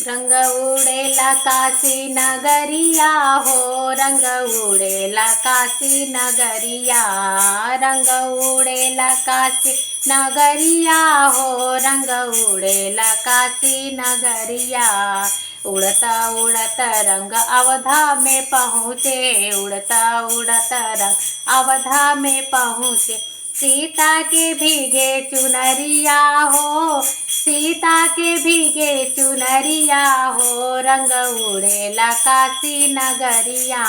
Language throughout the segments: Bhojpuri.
रंग उड़ेला काशी नगरिया हो, रंग उड़ेला काशी नगरिया, रंग उड़ेला काशी नगरिया हो, रंग उड़ेला काशी नगरिया। उड़ता उड़ता रंग अवधा में पहुँचे, उड़ता उड़ता रंग अवधा में पहुँचे। सीता के भीगे चुनरिया हो, सीता के भीगे चुनरिया हो, रंग उड़ेला काशी नगरिया,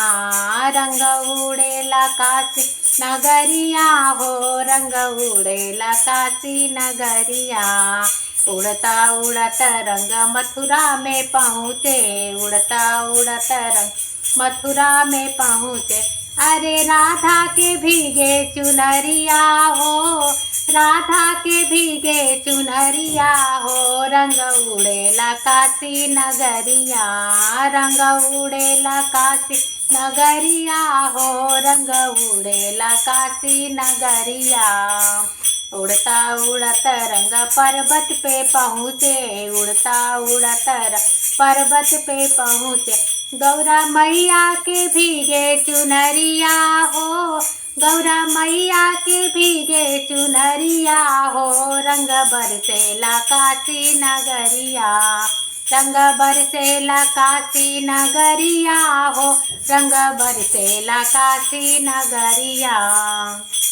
रंग उड़ेला काशी नगरिया हो, रंग उड़ेला काशी नगरिया। उड़ता उड़ता रंग मथुरा में पहुँचे, उड़ता उड़ता रंग मथुरा में पहुँचे। अरे राधा के भीगे चुनरिया हो, राधा के भीगे चुनरिया हो, रंग उड़ेला काशी नगरिया, रंग उड़ेला काशी नगरिया हो, रंग उड़ेला काशी नगरिया। उड़ता उड़ता रंग पर्वत पे पहुँचे, उड़ता उड़ता रंग पर्वत पे पहुँचे। गौरा मैया के भीगे चुनरिया हो, गौरा मैया के भीगे चुनरिया हो, रंग बरसेला काशी नगरिया, रंग बरसेला काशी नगरिया हो, रंग बरसेला काशी नगरिया।